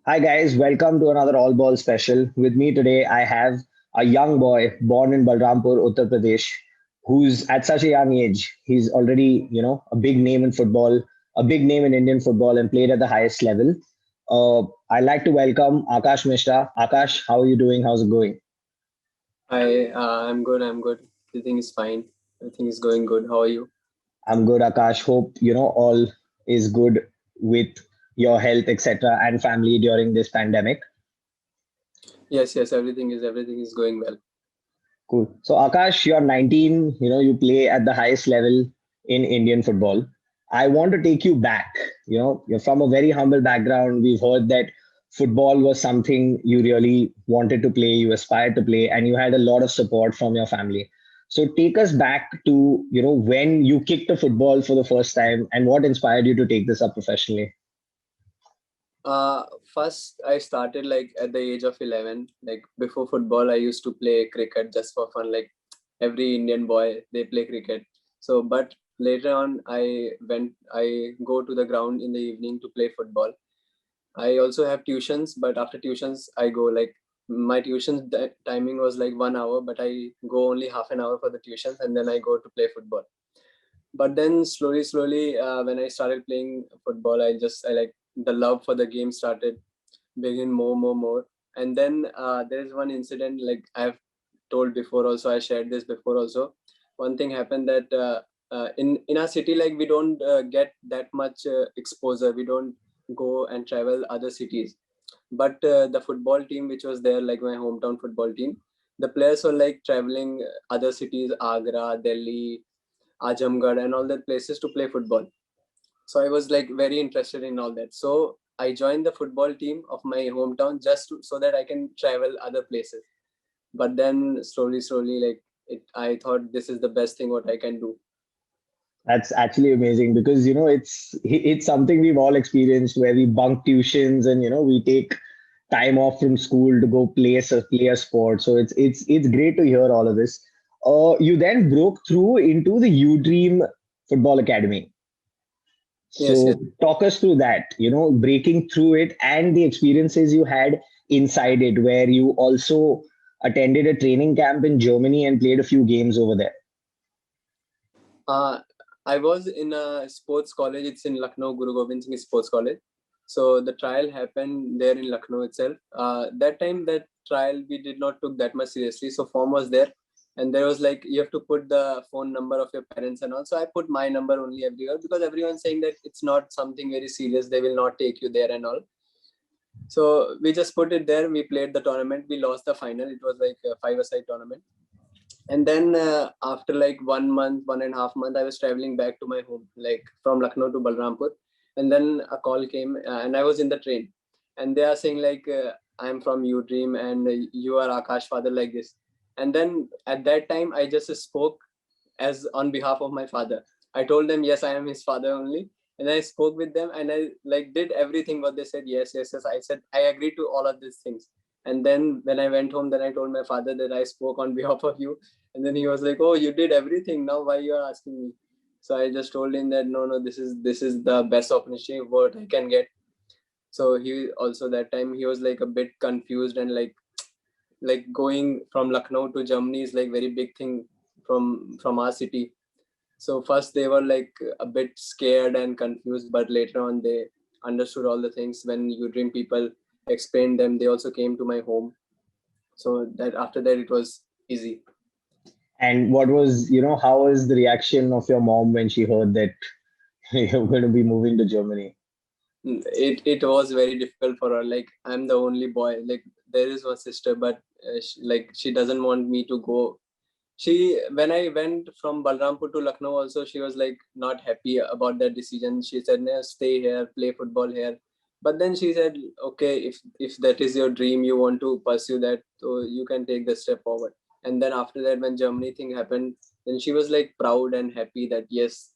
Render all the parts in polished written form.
Hi guys, welcome to another All Ball special. With me today, I have a young boy born in Balrampur, Uttar Pradesh, who's at such a young age. He's already, a big name in football, a big name in Indian football, and played at the highest level. I'd like to welcome Akash Mishra. Akash, how are you doing? How's it going? Hi, I'm good. I'm good. Everything is fine. Everything is going good. How are you? I'm good, Akash. Hope all is good with your health, etc., and family during this pandemic. Yes. Everything is going well. Cool. So Akash, you're 19, you play at the highest level in Indian football. I want to take you back. You're from a very humble background. We've heard that football was something you really wanted to play, you aspired to play, and you had a lot of support from your family. So take us back to, when you kicked a football for the first time and what inspired you to take this up professionally. First, I started like at the age of 11. Like before football, I used to play cricket just for fun. Like every Indian boy, they play cricket. So, but later on, I go to the ground in the evening to play football. I also have tuitions, but after tuitions, I go like my tuitions that timing was like 1 hour, but I go only half an hour for the tuitions and then I go to play football. But then slowly, when I started playing football, I like the love for the game started begin more. And then there is one incident like I've told before also, I shared this before also. One thing happened that in our city, like we don't get that much exposure. We don't go and travel other cities. But the football team which was there, like my hometown football team, the players were like traveling other cities, Agra, Delhi, Ajamgarh, and all that places to play football. So I was like very interested in all that. So I joined the football team of my hometown so that I can travel other places. But then slowly, like I thought this is the best thing what I can do. That's actually amazing because it's something we've all experienced where we bunk tuitions and we take time off from school to go play a sport. So it's great to hear all of this. You then broke through into the U Dream Football Academy. Yes. So talk us through that. Breaking through it and the experiences you had inside it, where you also attended a training camp in Germany and played a few games over there. Uh, I was in a sports college. It's in Lucknow, Guru Gobind Singh Sports College. So the trial happened there in Lucknow itself. That time, that trial we did not took that much seriously. So form was there, and there was like you have to put the phone number of your parents, and also I put my number only everywhere because everyone's saying that it's not something very serious. They will not take you there and all. So we just put it there. We played the tournament. We lost the final. It was like a five-a-side tournament. And then after like 1 month, 1.5 months, I was traveling back to my home, like from Lucknow to Balrampur. And then a call came, and I was in the train, and they are saying like, "I'm from U Dream, and you are Akash father," like this. And then at that time, I just spoke as on behalf of my father. I told them, yes, I am his father only. And I spoke with them and I like did everything what they said. Yes. I said, I agree to all of these things. And then when I went home, then I told my father that I spoke on behalf of you. And then he was like, oh, you did everything. Now why you are asking me? So I just told him that no, this is the best opportunity what I can get. So he also that time he was like a bit confused and like going from Lucknow to Germany is like very big thing from our city. So first they were like a bit scared and confused, but later on they understood all the things. When you dream people explained them, they also came to my home. So that after that it was easy. And what was, how was the reaction of your mom when she heard that you're going to be moving to Germany? It was very difficult for her. Like I'm the only boy. Like there is one sister, but she doesn't want me to go. She when I went from Balrampur to Lucknow also, she was like not happy about that decision. She said, no, stay here, play football here. But then she said, okay, if that is your dream, you want to pursue that, so you can take the step forward. And then after that, when Germany thing happened, then she was like proud and happy that yes,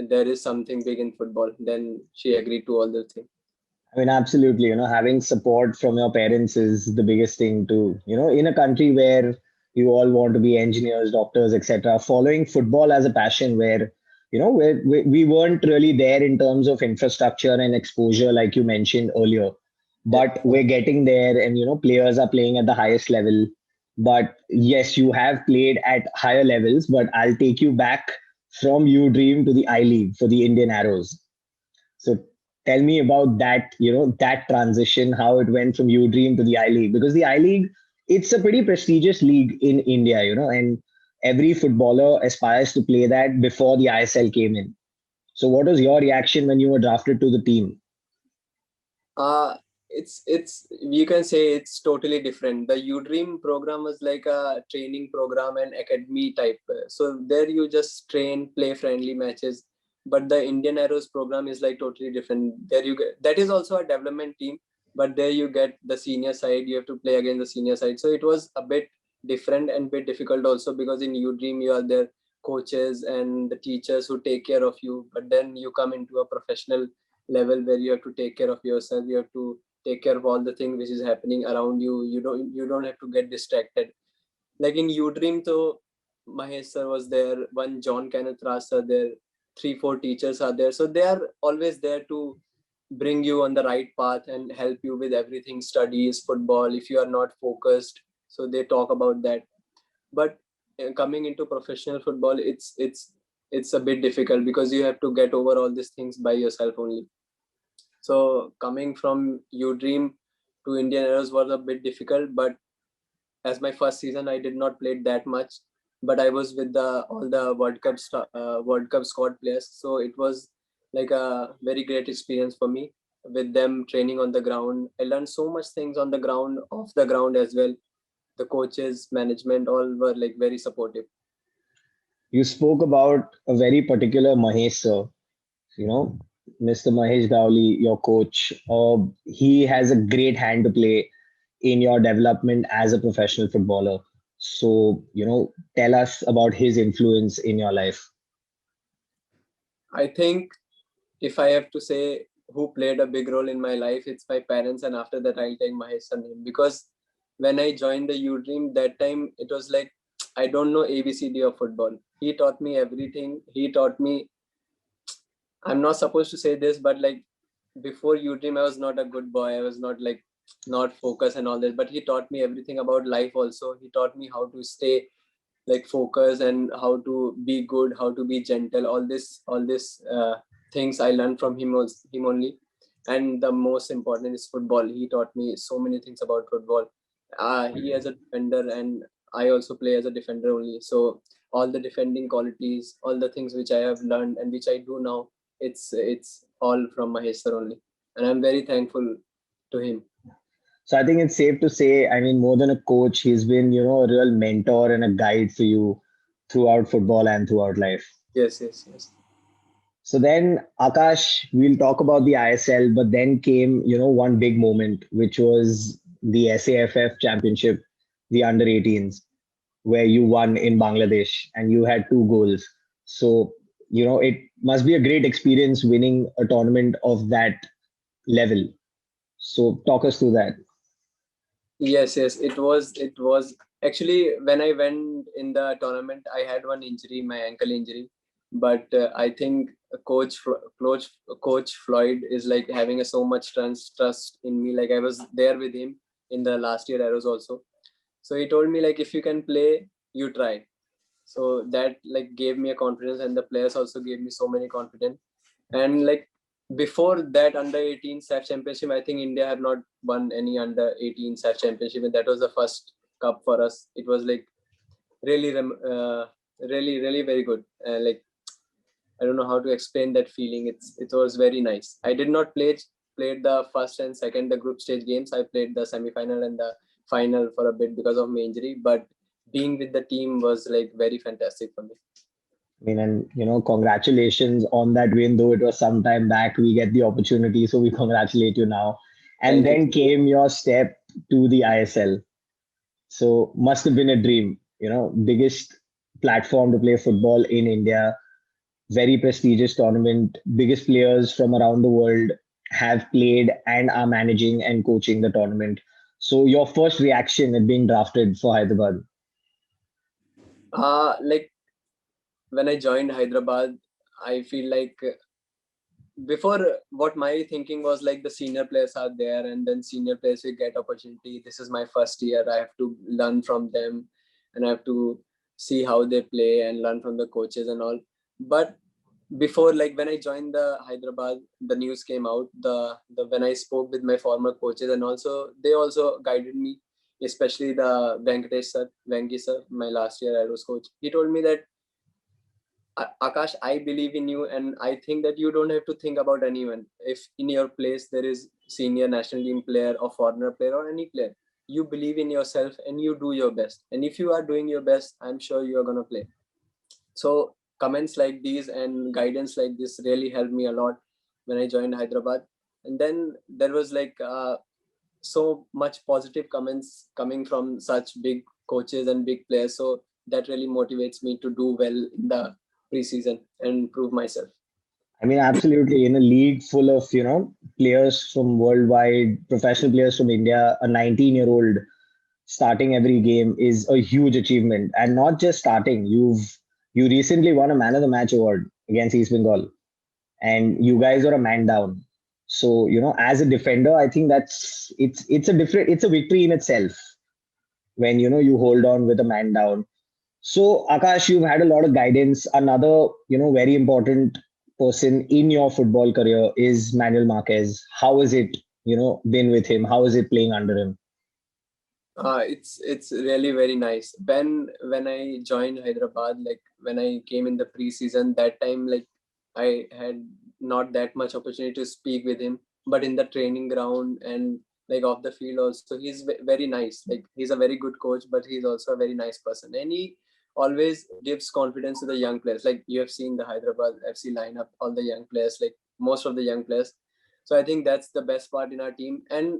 there is something big in football. Then she agreed to all the things. I mean, absolutely, having support from your parents is the biggest thing to, in a country where you all want to be engineers, doctors, etc. Following football as a passion where, where we weren't really there in terms of infrastructure and exposure, like you mentioned earlier. but we're getting there, and players are playing at the highest level. But yes, you have played at higher levels, but I'll take you back from U Dream to the I League for the Indian Arrows. So tell me about that, that transition, how it went from U Dream to the I League, because the I League, it's a pretty prestigious league in India, and every footballer aspires to play that before the ISL came in. So what was your reaction when you were drafted to the team? uh it's you can say it's totally different. The U-Dream program was like a training program and academy type. So there you just train, play friendly matches. But the Indian Arrows program is like totally different. There you get, that is also a development team, but there you get the senior side. You have to play against the senior side. So it was a bit different and bit difficult also, because in U-Dream you are there coaches and the teachers who take care of you, but then you come into a professional level where you have to take care of yourself. You have to take care of all the things which is happening around you. You don't have to get distracted. Like in U Dream, so Mahesh sir was there, one John Kenneth Ras are there, 3 4 teachers are there. So they are always there to bring you on the right path and help you with everything, studies, football. If you are not focused, so they talk about that. But coming into professional football, it's a bit difficult, because you have to get over all these things by yourself only. So coming from U Dream to Indian Arrows was a bit difficult, but as my first season, I did not play that much. But I was with the all the World Cup squad players, so it was like a very great experience for me with them training on the ground. I learned so much things on the ground, off the ground as well. The coaches, management, all were like very supportive. You spoke about a very particular Mahesh sir, you know, Mr. Mahesh Gowli, your coach. He has a great hand to play in your development as a professional footballer. So, tell us about his influence in your life. I think if I have to say who played a big role in my life, it's my parents, and after that, I'll take Mahesh name, because when I joined the U Dream, that time it was like I don't know ABCD of football. He taught me everything. He taught me. I'm not supposed to say this, but like before U Dream, I was not a good boy. I was not like not focused and all that. But he taught me everything about life. Also, he taught me how to stay like focus and how to be good, how to be gentle. All this things I learned from him only. And the most important is football. He taught me so many things about football. He as a defender, and I also play as a defender only. So all the defending qualities, all the things which I have learned and which I do now, it's all from Mahesh sir only, and I'm very thankful to him. So I think it's safe to say, I mean, more than a coach, he's been, a real mentor and a guide for you throughout football and throughout life. Yes, yes, yes. So then, Akash, we'll talk about the ISL, but then came, one big moment, which was the SAFF Championship, the under 18s, where you won in Bangladesh and you had 2 goals. So, it must be a great experience winning a tournament of that level. So, talk us through that. Yes, yes, it was. It was actually when I went in the tournament, I had one injury, my ankle injury. But I think Coach Floyd is like having a so much trust in me. Like I was there with him in the last year Arrows also. So he told me like if you can play, you try. So that like gave me a confidence, and the players also gave me so many confidence. And like before that under 18 SAF championship, I think India had not won any under 18 SAF championship, and that was the first cup for us. It was like really really very good. Like I don't know how to explain that feeling. It was very nice. I did not played the first and second the group stage games. I played the semi-final and the final for a bit because of my injury, but being with the team was like very fantastic for me. I mean, and congratulations on that win, though it was some time back. We get the opportunity, so we congratulate you now. And Thank you. then came your step to the ISL. So must have been a dream, biggest platform to play football in India, very prestigious tournament, biggest players from around the world have played and are managing and coaching the tournament. So your first reaction at being drafted for Hyderabad? Like when I joined Hyderabad, I feel like before, what my thinking was like, the senior players are there and then senior players will get opportunity. This is my first year. I have to learn from them and I have to see how they play and learn from the coaches and all. But before, like when I joined the Hyderabad, the news came out, the when I spoke with my former coaches, and also they also guided me, especially the Venki sir, my last year I was coach. He told me that, Akash, I believe in you, and I think that you don't have to think about anyone. If in your place there is senior national team player or foreigner player or any player, you believe in yourself and you do your best. And if you are doing your best, I'm sure you are gonna play. So comments like these and guidance like this really helped me a lot when I joined Hyderabad. And then there was like so much positive comments coming from such big coaches and big players. So that really motivates me to do well in the preseason and prove myself. I mean, absolutely. In a league full of, players from worldwide, professional players from India, a 19-year-old starting every game is a huge achievement. And not just starting, you recently won a Man of the Match award against East Bengal, and you guys are a man down. So, as a defender, I think it's a victory in itself when you hold on with a man down. So, Akash, you've had a lot of guidance. Another, very important person in your football career is Manuel Marquez. How has it, been with him? How is it playing under him? It's really very nice. When I joined Hyderabad, like when I came in the preseason, that time like I had not that much opportunity to speak with him, but in the training ground and like off the field also, he's very nice. Like he's a very good coach, but he's also a very nice person, and he always gives confidence to the young players. Like you have seen the Hyderabad FC lineup, all the young players, like most of the young players. So I think that's the best part in our team, and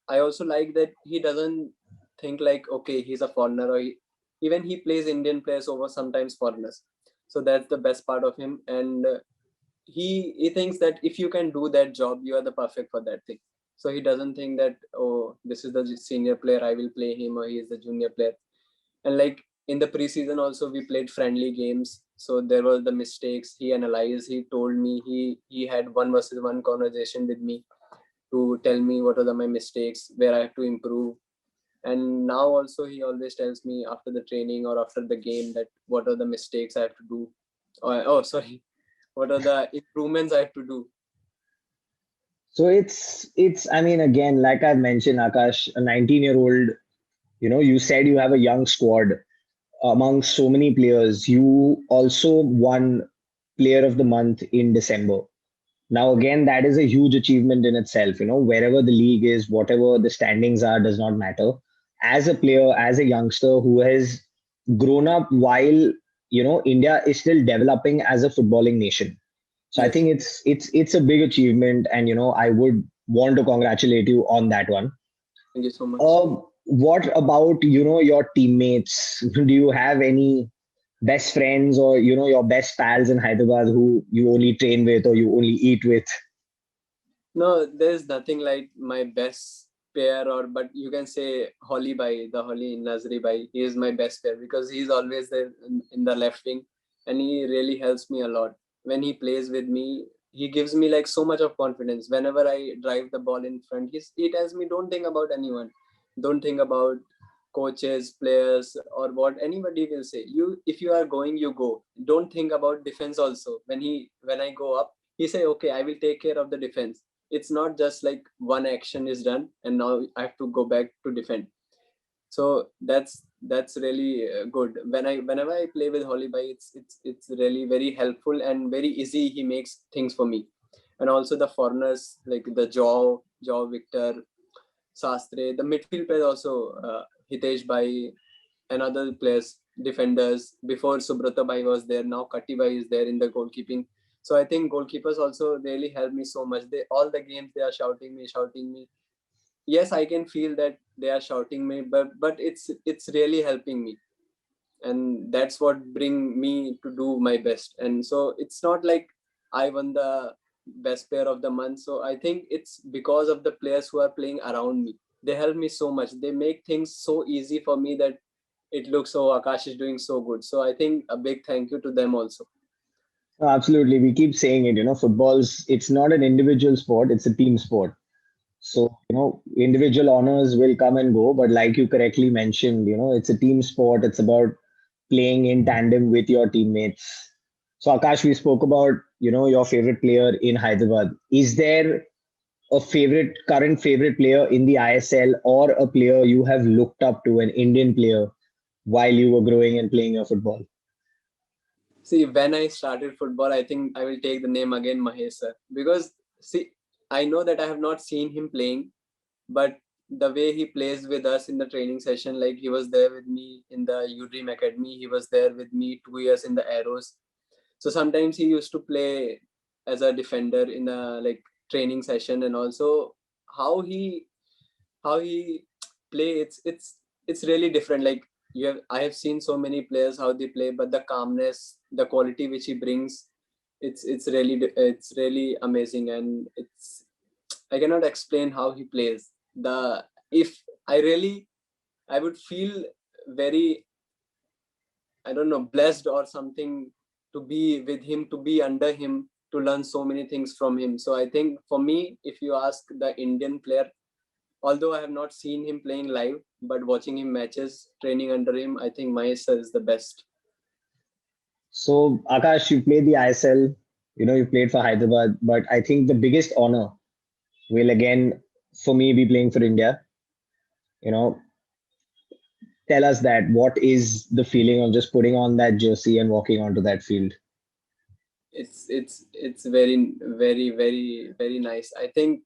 I also like that he doesn't think like, okay, he's a foreigner, or even he plays Indian players over sometimes foreigners. So that's the best part of him, and he thinks that if you can do that job, you are the perfect for that thing. So he doesn't think that, oh, this is the senior player, I will play him, or he is the junior player. And like in the preseason also, we played friendly games. So there were the mistakes he analyzed. He told me, he had 1 versus 1 conversation with me to tell me what are my mistakes, where I have to improve. And now also he always tells me after the training or after the game that what are the mistakes I have to do. Oh, sorry, what are the improvements I have to do. So it's I mean, again, like I've mentioned, Akash, a 19-year-old, you said you have a young squad among so many players. You also won Player of the Month in December. Now, again, that is a huge achievement in itself. Wherever the league is, whatever the standings are, does not matter. As a player, as a youngster who has grown up while, India is still developing as a footballing nation. So I Yes, think it's a big achievement, and I would want to congratulate you on that one. thank you so much. What about your teammates? Do you have any best friends or your best pals in Hyderabad who you only train with or you only eat with? No, there's nothing like my best pair, or but you can say Holly Bhai, the Holly Nazri Bhai. He is my best pair because he's always there in the left wing, and he really helps me a lot. When he plays with me, he gives me like so much of confidence. Whenever I drive the ball in front, he tells me, "Don't think about anyone, don't think about coaches, players, or what anybody will say. If you are going, you go. Don't think about defense also." When I go up, he say, "Okay, I will take care of the defense." It's not just like one action is done and now I have to go back to defend. So that's really good. Whenever I play with Holly Bhai, it's really very helpful and very easy. He makes things for me. And also the foreigners like the Joe Victor, Sastre, the midfield players also, Hitesh Bhai and other players, defenders. Before Subrata Bhai was there, now Kati Bhai is there in the goalkeeping. So I think goalkeepers also really help me so much. They all the games they are shouting me. Yes, I can feel that they are shouting me, but it's really helping me, and that's what bring me to do my best. And so it's not like I won the best player of the month. So I think it's because of the players who are playing around me. They help me so much. They make things so easy for me that it looks, oh, Akash is doing so good. So I think a big thank you to them also. No, absolutely. We keep saying it, football's, it's not an individual sport, it's a team sport. So, individual honors will come and go, but like you correctly mentioned, it's a team sport. It's about playing in tandem with your teammates. So, Akash, we spoke about, your favorite player in Hyderabad. Is there a current favorite player in the ISL or a player you have looked up to, an Indian player, while you were growing and playing your football? See, when I started football, I think I will take the name again, Mahesh sir, because see, I know that I have not seen him playing, but the way he plays with us in the training session, like he was there with me in the U-Dream Academy, he was there with me 2 years in the Arrows. So sometimes he used to play as a defender in a like training session, and also how he play, it's really different. Like I have seen so many players how they play, but the calmness, the quality which he brings, it's really amazing, and it's I cannot explain how he plays. The if I really I would feel very, I don't know, blessed or something to be with him, to be under him, to learn so many things from him. So I think for me, if you ask the Indian player, although I have not seen him playing live, but watching him matches, training under him, I think Mahesh sir is the best. So, Akash, you played the ISL, you played for Hyderabad, but I think the biggest honor will again, for me, be playing for India. You know, Tell us that. What is the feeling of just putting on that jersey and walking onto that field? It's very nice. I think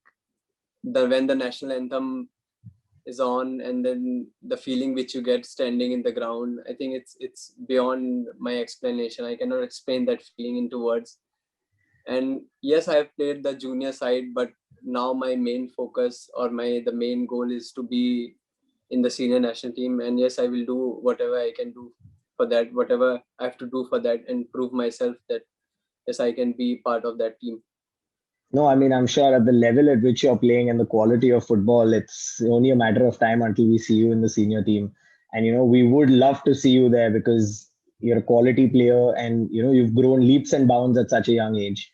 when the national anthem is on, and then the feeling which you get standing in the ground, I think it's beyond my explanation. I cannot explain that feeling into words. And yes, I have played the junior side, but now my main focus or the main goal is to be in the senior national team. And yes, I will do whatever I can do for that, whatever I have to do for that, and prove myself that yes, I can be part of that team. No, I mean, I'm sure at the level at which you're playing and the quality of football, it's only a matter of time until we see you in the senior team. And, we would love to see you there because you're a quality player and, you've grown leaps and bounds at such a young age.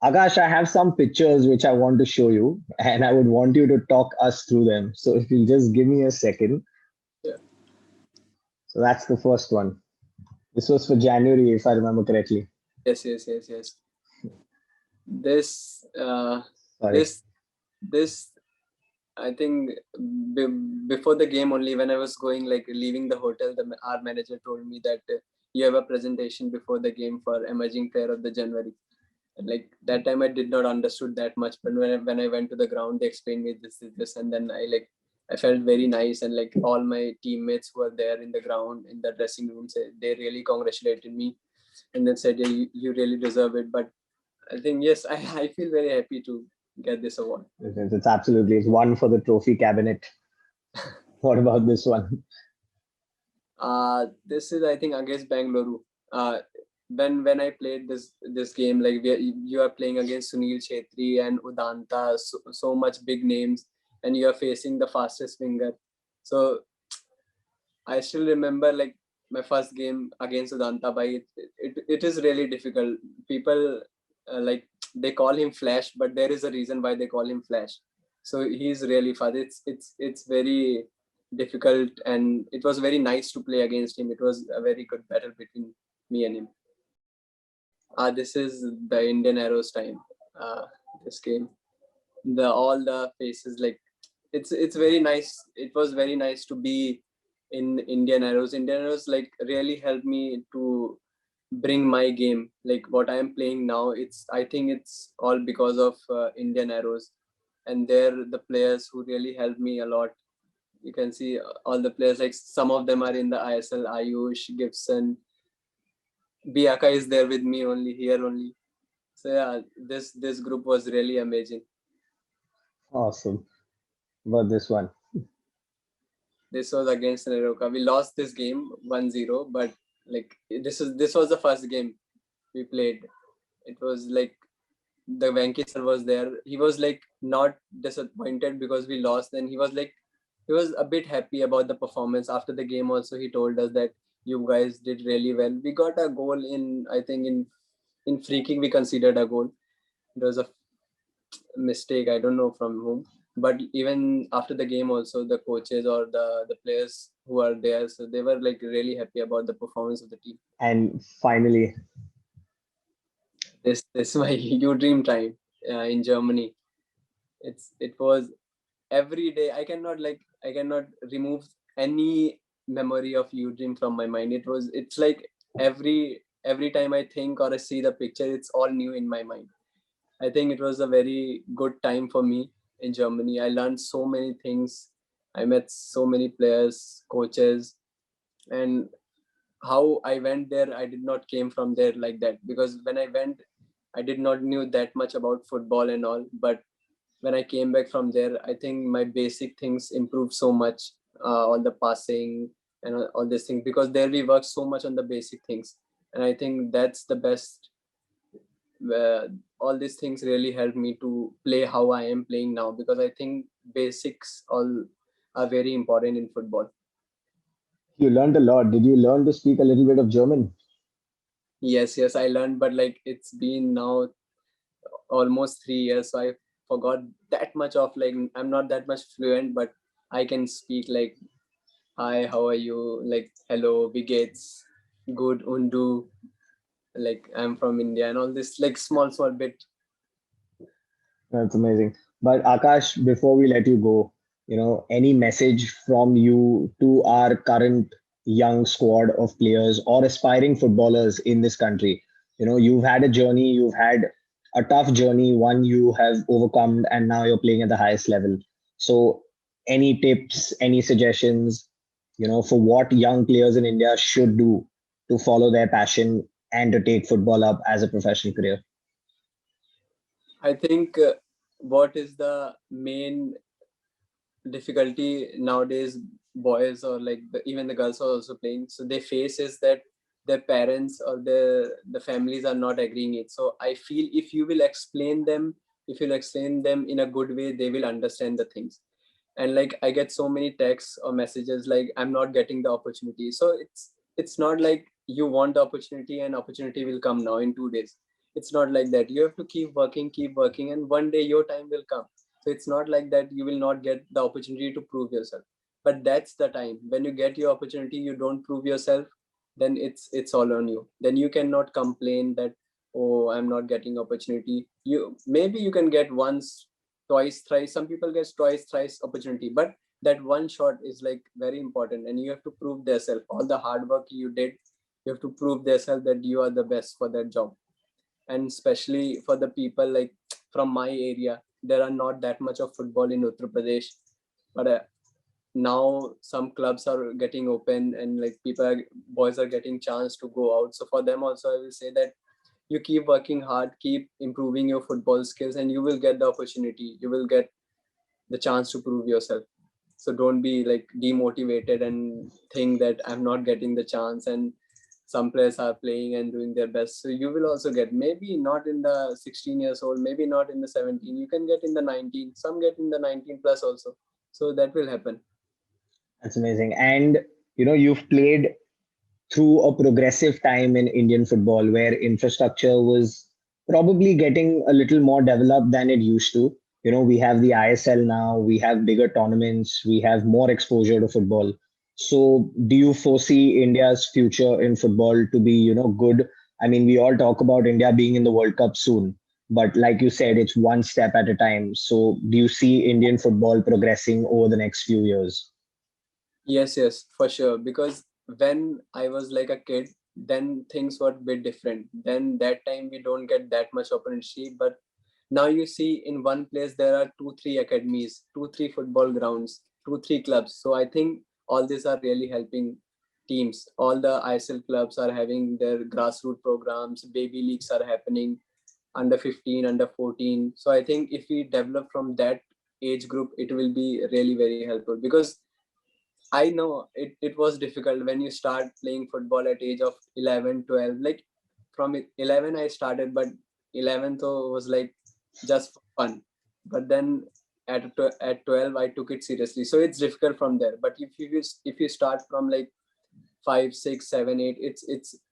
Akash, I have some pictures which I want to show you, and I would want you to talk us through them. So if you just give me a second. Yeah. So that's the first one. This was for January, if I remember correctly. Yes. This Sorry. this this I think before the game only, when I was going, like leaving the hotel, our manager told me that you have a presentation before the game for emerging player of the January. And like that time, I did not understood that much, but when I went to the ground, they explained me this, and then I felt very nice, and like all my teammates who were there in the ground in the dressing room, they really congratulated me, and then said, yeah, you really deserve it. But I think yes, I feel very happy to get this award. It's absolutely, it's one for the trophy cabinet. What about this one? This is I think against Bangalore. When I played this game, like you are playing against Sunil Chetri and Udanta, so much big names, and you are facing the fastest winger. So I still remember like my first game against Udanta. It is really difficult. People like they call him Flash, but there is a reason why they call him Flash. So he's really fast. It's very difficult, and it was very nice to play against him. It was a very good battle between me and him. This is the Indian Arrows time. This game, the all the faces, like it's very nice. It was very nice to be in Indian Arrows. Indian Arrows like really helped me to bring my game, like what I am playing now. I think it's all because of Indian Arrows, and they're the players who really helped me a lot. You can see all the players, like some of them are in the ISL. Ayush, Gibson, Biaka is there with me only here only. So yeah, this group was really amazing. Awesome. About this one. This was against Neroka. We lost this game 1-0, but like this was the first game we played. It was like the Venki sir was there. He was like not disappointed because we lost. Then he was a bit happy about the performance after the game. Also, he told us that you guys did really well. We got a goal in, I think, in in free kick we considered a goal. It was a mistake, I don't know from whom. But even after the game also, the coaches or the players who are there, so they were like really happy about the performance of the team. And finally, This my you dream time in Germany. It was every day. I cannot remove any memory of you dream from my mind. It's like every time I think or I see the picture, it's all new in my mind. I think it was a very good time for me in Germany. I learned so many things. I met so many players, coaches, and how I went there, I did not came from there like that, because when I went, I did not knew that much about football and all. But when I came back from there, I think my basic things improved so much, all the passing and all these things, because there we work so much on the basic things, and I think that's the best. All these things really helped me to play how I am playing now, because I think basics all are very important in football. you learned a lot. Did you learn to speak a little bit of German? Yes, I learned, but like it's been now almost 3 years, so I forgot that much of, like, I'm not that much fluent, but I can speak like hi, how are you, like hello, wie geht's, good, undu, like I'm from India and all this, like small bit. That's amazing. But Akash, before we let you go, any message from you to our current young squad of players or aspiring footballers in this country? You've had a journey, you've had a tough journey, one you have overcome, and now you're playing at the highest level. So, any tips, any suggestions, for what young players in India should do to follow their passion and to take football up as a professional career? I think what is the main difficulty nowadays, boys or like even the girls are also playing, so they face is that their parents or the families are not agreeing it. So I feel if you will explain them, if you'll explain them in a good way, they will understand the things. And like I get so many texts or messages like I'm not getting the opportunity. So it's not like you want the opportunity and opportunity will come now in 2 days. It's not like that. You have to keep working, and one day your time will come. So it's not like that you will not get the opportunity to prove yourself. But that's the time when you get your opportunity, you don't prove yourself, then it's all on you. Then you cannot complain that, oh, I'm not getting opportunity. You maybe you can get once, twice, thrice. Some people get twice, thrice opportunity, but that one shot is like very important, and you have to prove yourself. All the hard work you did, you have to prove yourself that you are the best for that job. And especially for the people like from my area, there are not that much of football in Uttar Pradesh, but now some clubs are getting open, and like boys are getting chance to go out. So for them also, I will say that you keep working hard, keep improving your football skills, and you will get the opportunity, you will get the chance to prove yourself. So don't be like demotivated and think that I'm not getting the chance, and some players are playing and doing their best. So you will also get, maybe not in the 16 years old, maybe not in the 17, you can get in the 19, some get in the 19 plus also. So that will happen. That's amazing. And you've played through a progressive time in Indian football where infrastructure was probably getting a little more developed than it used to. We have the ISL now, we have bigger tournaments, we have more exposure to football. So, do you foresee India's future in football to be, good? I mean, we all talk about India being in the World Cup soon, but like you said, it's one step at a time. So, do you see Indian football progressing over the next few years? Yes, for sure. Because when I was like a kid, then things were a bit different. Then that time we don't get that much opportunity. But now you see in one place there are two, three academies, two, three football grounds, two, three clubs. So I think all these are really helping teams. All the ISL clubs are having their grassroots programs, baby leagues are happening, under 15, under 14. So I think if we develop from that age group, it will be really very helpful. Because I know it was difficult when you start playing football at age of 11, 12. Like from 11 I started, but 11 though was like just for fun. But then at 12 I took it seriously. So it's difficult from there. But if you start from like 5, 6, 7, 8,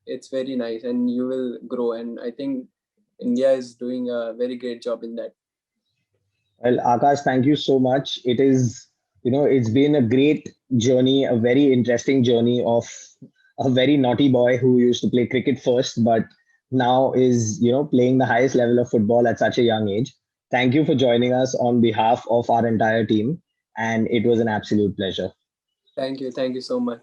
it's very nice, and you will grow. And I think India is doing a very great job in that. Well, Akash, thank you so much. It is, it's been a great journey, a very interesting journey of a very naughty boy who used to play cricket first, but now is, playing the highest level of football at such a young age. Thank you for joining us on behalf of our entire team. And it was an absolute pleasure. Thank you so much.